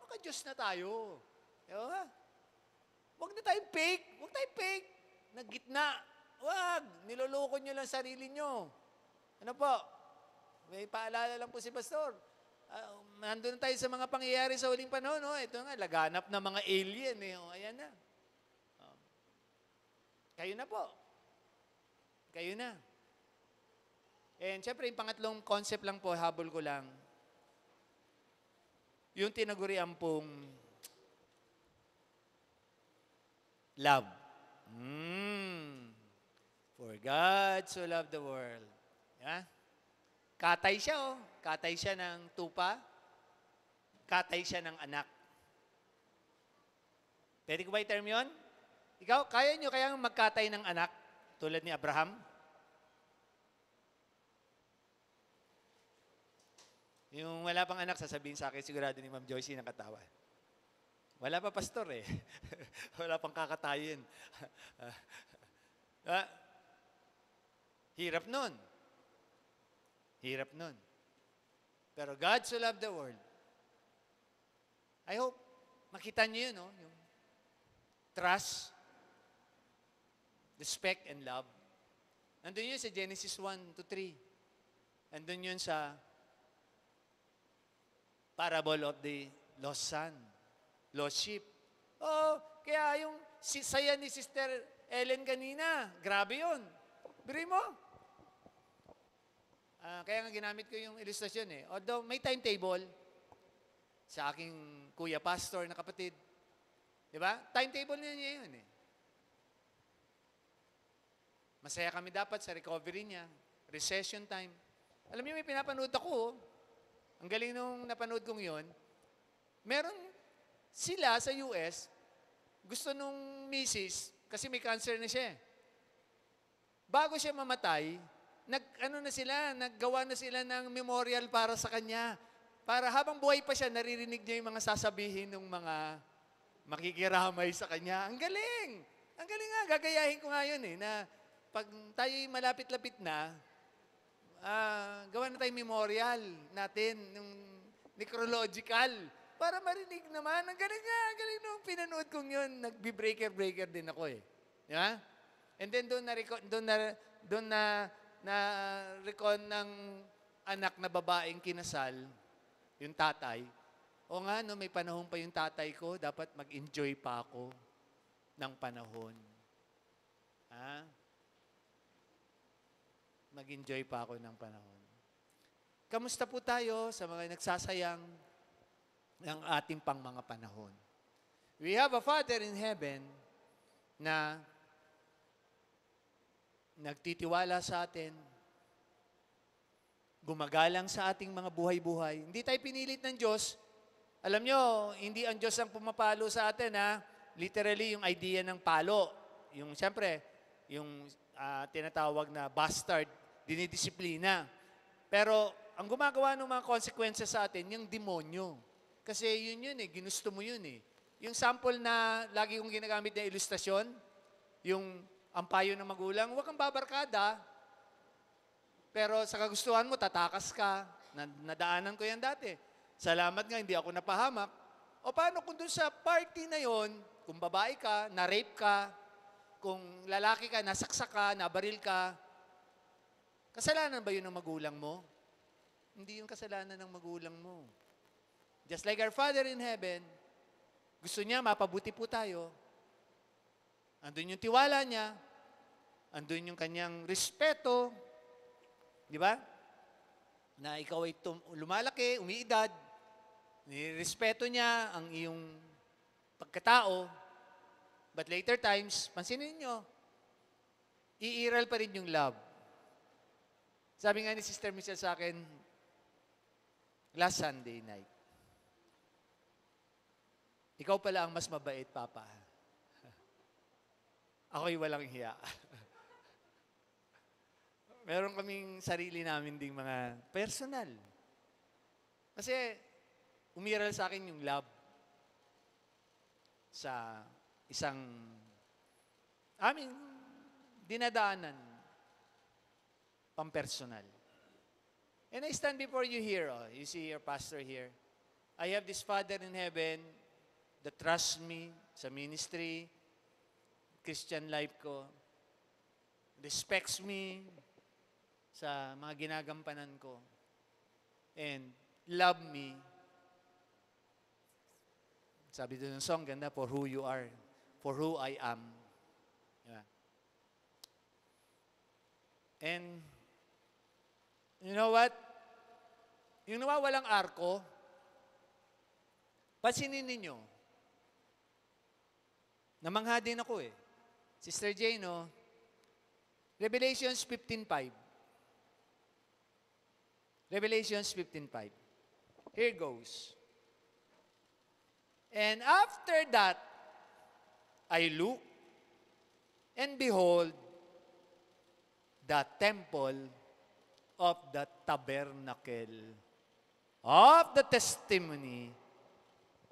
maka-Diyos na tayo. Diba? Huwag na tayong fake. Huwag tayong fake. Naggitna. Huwag. Niloloko nyo lang sarili nyo. Ano po? May paalala lang po si Pastor. Nandun tayo sa mga pangyayari sa huling panahon. Ito nga, laganap na mga alien. Ayan na. Kayo na po. Kayo na. And syempre, yung pangatlong concept lang po, habol ko lang. Yung tinagurian pong love. For God so loved the world. Yeah? Katay siya, Katay siya ng tupa. Katay siya ng anak. Pwede ko ba i-term yun? Ikaw, kaya nyo kayang magkatay ng anak tulad ni Abraham? Yung wala pang anak, sasabihin sa akin, sigurado ni Ma'am Joyce nakatawa. Wala pa pastor eh. Wala pang kakatayin. Hirap nun. Hirap nun. Pero God so loved the world. I hope makita niyo yun, yung trust, respect, and love. Nandun yun sa Genesis 1 to 3. Nandun yun sa parable of the lost son, lost sheep. Kaya yung saya ni Sister Ellen kanina, grabe yun. Biri mo. Kaya nga ginamit ko yung ilustrasyon Although may timetable sa aking kuya pastor na kapatid. Di ba? Timetable niya yun Masaya kami dapat sa recovery niya. Recession time. Alam niyo, may pinapanood ako. Ang galing nung napanood kong yun. Meron sila sa US, gusto nung misis, kasi may cancer na siya. Bago siya mamatay, naggawa na sila ng memorial para sa kanya. para habang buhay pa siya, naririnig niya yung mga sasabihin ng mga makikiramay sa kanya. Ang galing! Ang galing nga, gagayahin ko nga yun na pag tayo'y malapit-lapit na, gawa na tayong memorial natin, yung necrological, para marinig naman. Ang galing nung pinanood kong yun. Nagbi-breaker din ako Di ba? And then doon na recon ng anak na babaeng kinasal, yung tatay. O nga, no, may panahon pa yung tatay ko, dapat mag-enjoy pa ako ng panahon. Mag-enjoy pa ako ng panahon. Kamusta po tayo sa mga nagsasayang ng ating pang mga panahon? We have a Father in heaven na nagtitiwala sa atin, gumagalang sa ating mga buhay-buhay. Hindi tayo pinilit ng Diyos. Alam nyo, hindi ang Diyos ang pumapalo sa atin, Literally, yung idea ng palo. Yung, siyempre, yung tinatawag na bastard, dinidisiplina. Pero, ang gumagawa ng mga consequences sa atin, yung demonyo. Kasi yun ginusto mo yun Yung sample na lagi kong ginagamit na ilustrasyon, yung ang payo ng magulang, huwag kang babarkada, pero sa kagustuhan mo, tatakas ka. Nadaanan ko yan dati. Salamat nga, hindi ako napahamak. O paano kung dun sa party na yon, kung babae ka, na-rape ka, kung lalaki ka, nasaksak ka, nabaril ka, kasalanan ba yun ng magulang mo? Hindi yung kasalanan ng magulang mo. Just like our Father in heaven, gusto niya mapabuti po tayo. Andun yung tiwala niya, andun yung kanyang respeto, di ba? Na ikaw ay lumalaki, umiidad, nirespeto niya ang iyong pagkatao, but later times, pansinin niyo, iiral pa rin yung love. Sabi nga ni Sister Michelle sa akin, last Sunday night, ikaw pala ang mas mabait, Papa. Ako'y walang hiya. Meron kaming sarili namin ding mga personal. Kasi umiral sa akin yung love sa isang dinadaanan pampersonal. And I stand before you here. You see your pastor here. I have this Father in heaven that trusts me sa ministry, Christian life ko, respects me sa mga ginagampanan ko, and love me. Sabi doon ng song, ganda, for who you are, for who I am. Yeah. And, you know what? Yung nawawalang arko, pansinin ninyo, namangha din ako Sister Jane, Revelations 15:5. Revelations 15:5. Here goes. And after that, I looked, and behold, the temple of the tabernacle of the testimony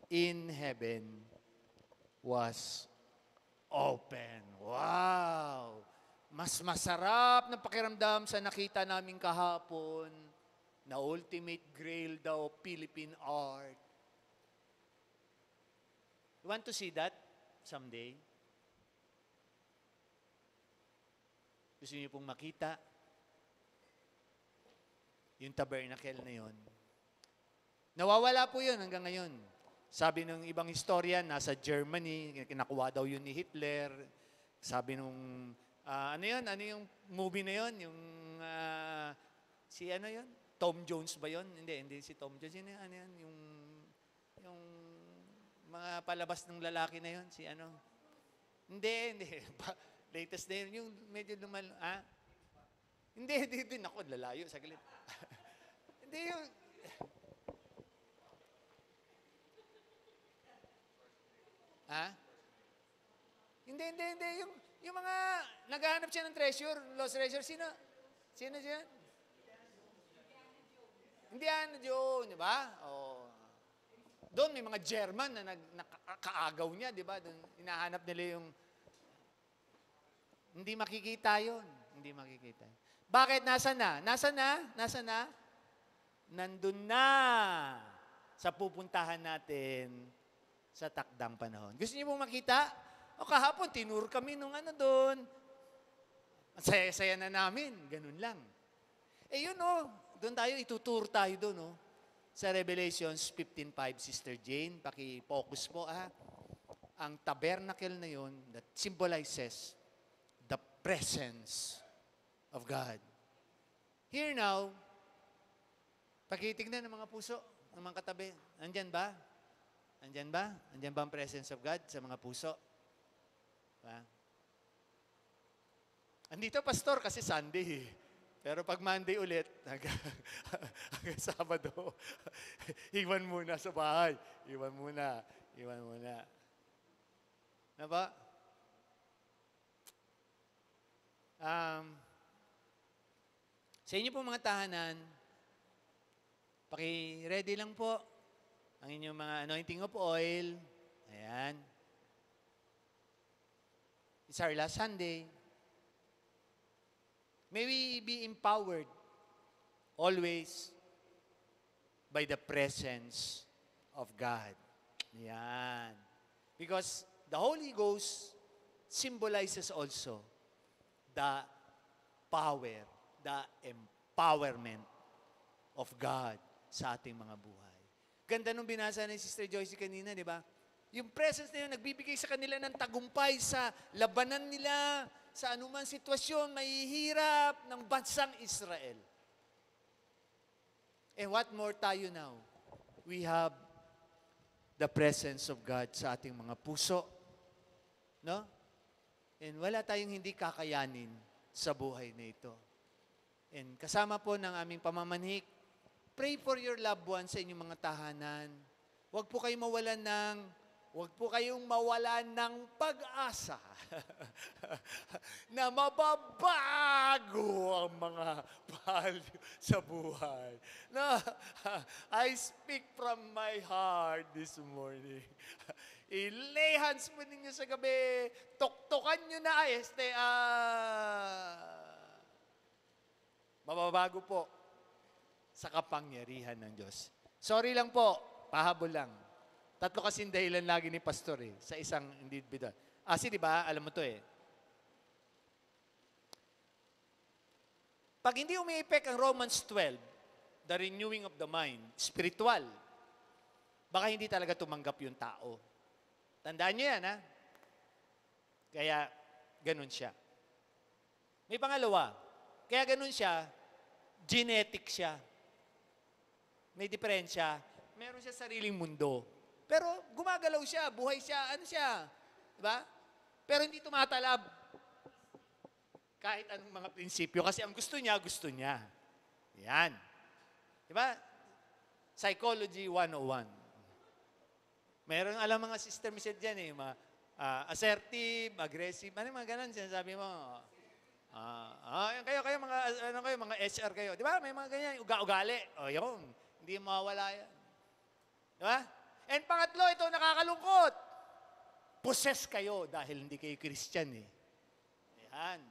in heaven was open. Wow! Mas masarap na pakiramdam sa nakita namin kahapon na ultimate grail daw, Philippine art. You want to see that someday? Gusto niyo pong makita yung tabernacle na yun? Nawawala po yun hanggang ngayon. Sabi ng ibang historian, nasa Germany, kinakuha daw yun ni Hitler. Sabi nung, ano yung movie na yun? Yung, si ano yun? Tom Jones ba yun? Hindi si Tom Jones. Yun, ano yun? Yung mga palabas ng lalaki na yun, si ano? Hindi. Latest na yun, yung medyo Hindi din ako, lalayo, saglit. Hindi yung, Hindi. Yung mga naghahanap siya ng treasure, lost treasure, sino siya? Indiana Jones, di ba? Oh. Doon may mga German na nakaagaw niya, di ba? Doon hinahanap nila yung hindi makikita yon. Hindi makikita. Bakit? Nasaan na? Nasaan na? Nasaan na? Nandun na sa pupuntahan natin sa takdang panahon. Gusto niyo pong makita? O kahapon, tinur kami nung doon. Ang saya-saya na namin. Ganun lang. Yun doon tayo, itutur tayo doon sa Revelations 15:5, Sister Jane, paki-focus po Ang tabernacle na yun that symbolizes the presence of God. Here now, pakitignan ng mga puso, ng mga katabi. Andyan ba? Andyan ba? Andyan ba ang presence of God sa mga puso? Ba? Andito, pastor, kasi Sunday. Pero pag Monday ulit, hanggang Sabado, iwan muna sa bahay. Iwan muna. Iwan muna. Na ba? Sa inyo po mga tahanan, paki-ready lang po ang inyong mga anointing of oil. Ayan. It's our last Sunday. May we be empowered always by the presence of God. Ayan. Because the Holy Ghost symbolizes also the power, the empowerment of God sa ating mga buhay. Ganda nung binasa ni Sister Joyce kanina, di ba? Yung presence na yun, nagbibigay sa kanila ng tagumpay sa labanan nila, sa anumang sitwasyon, mahihirap ng bansang Israel. And what more tayo now? We have the presence of God sa ating mga puso. No? And wala tayong hindi kakayanin sa buhay na ito. And kasama po ng aming pamamanhik, pray for your loved ones sa inyong mga tahanan. Huwag po kayong mawalan ng pag-asa na mababago ang mga value sa buhay. No, I speak from my heart this morning. I-lay hands mo ninyo sa gabi. Tuktukan nyo na mababago po sa kapangyarihan ng Diyos. Sorry lang po, pahabol lang. 3 kasing dahilan lagi ni pastor sa isang individual. Di ba? Alam mo to Pag hindi umi-effect ang Romans 12, the renewing of the mind, spiritual, baka hindi talaga tumanggap yung tao. Tandaan nyo yan, Kaya, ganun siya. May pangalawa, kaya ganun siya, genetic siya. May diferensya. Meron siya sariling mundo. Pero gumagalaw siya, buhay siya, diba? Pero hindi tumatalab. Kahit anong mga prinsipyo. Kasi ang gusto niya. Yan. Diba? Psychology 101. Meron mga sister mised dyan mga assertive, aggressive, mga ganun, sinasabi mo. Kayo mga HR kayo. Diba? May mga ganyan, ugali. Yun. Hindi mawawala yan. Diba? And pangatlo, ito nakakalungkot. Possess kayo dahil hindi kayo Christian Ayan.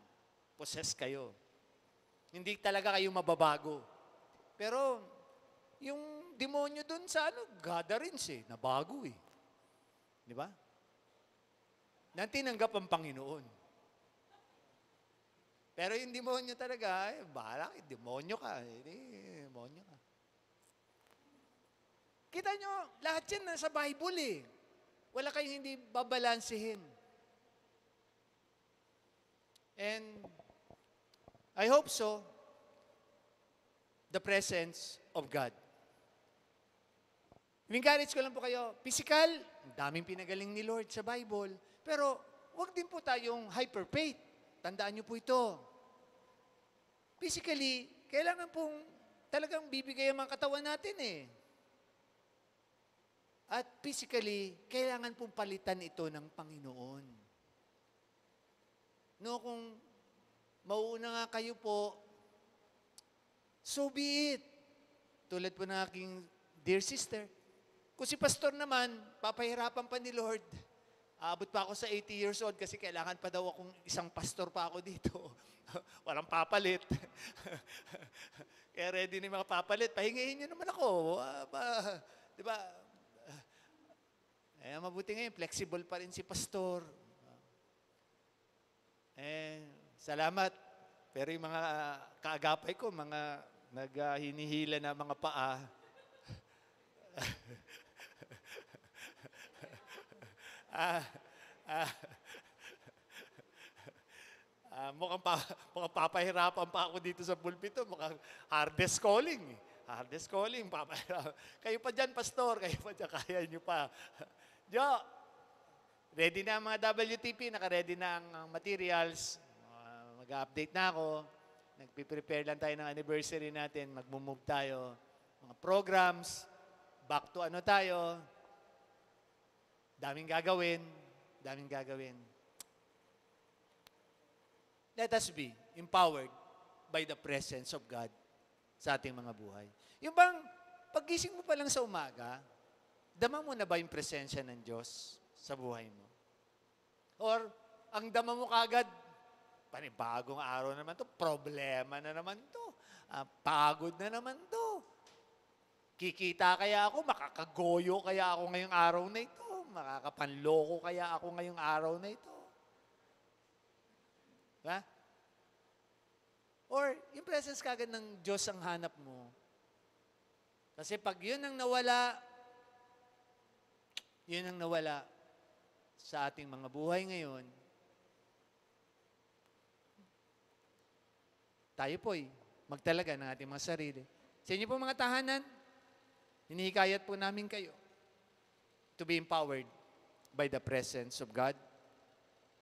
Possess kayo. Hindi talaga kayo mababago. Pero, yung demonyo dun sa gatherings nabago Di ba? Tinanggap ang Panginoon. Pero yung demonyo talaga, bahala, demonyo ka. Demonyo ka. Kita nyo, lahat yan nasa Bible Wala kayong hindi babalansihin. And I hope so, the presence of God. Encourage ko lang po kayo, physical, daming pinagaling ni Lord sa Bible, pero wag din po tayong hyper-faith. Tandaan nyo po ito. Physically, kailangan pong talagang bibigay ang mga katawan natin At physically, kailangan pong palitan ito ng Panginoon. No, kung mauuna nga kayo po, so be it. tulad po ng aking dear sister, kung si pastor naman, papahirapan pa ni Lord. Aabot pa ako sa 80 years old kasi kailangan pa daw akong isang pastor pa ako dito. Walang papalit. Kaya ready na yung mga papalit. Pahingahin niyo naman ako. Di ba? Mabuti ngayon, flexible pa rin si pastor. Salamat. Pero yung mga kaagapay ko, mga hinihila na mga paa. Mukhang papahirapan pa ako dito sa pulpito. Mukhang hardest calling. Hardest calling. Kayo pa dyan, pastor. Kayo pa dyan. Kaya nyo pa. Jo, ready na ang mga WTP. Naka-ready na ang materials. Mag-update na ako. Nagpiprepare lang tayo ng anniversary natin. Mag-move tayo. Mga programs. Back to ano tayo. Daming gagawin. Daming gagawin. Let us be empowered by the presence of God sa ating mga buhay. Yung bang, paggising mo pa lang sa umaga, dama mo na ba yung presensya ng Diyos sa buhay mo? Or, ang dama mo kagad, panibagong araw naman to, problema na naman to, pagod na naman to. Kikita kaya ako, makakagoyo kaya ako ngayong araw na ito, makakapanloko kaya ako ngayong araw na ito. Ha? Or, yung presence kagad ng Diyos ang hanap mo. Kasi pag yun ang nawala sa ating mga buhay ngayon, tayo po'y magtalaga ng ating mga sarili. Sa inyo po mga tahanan, hinihikayat po namin kayo to be empowered by the presence of God.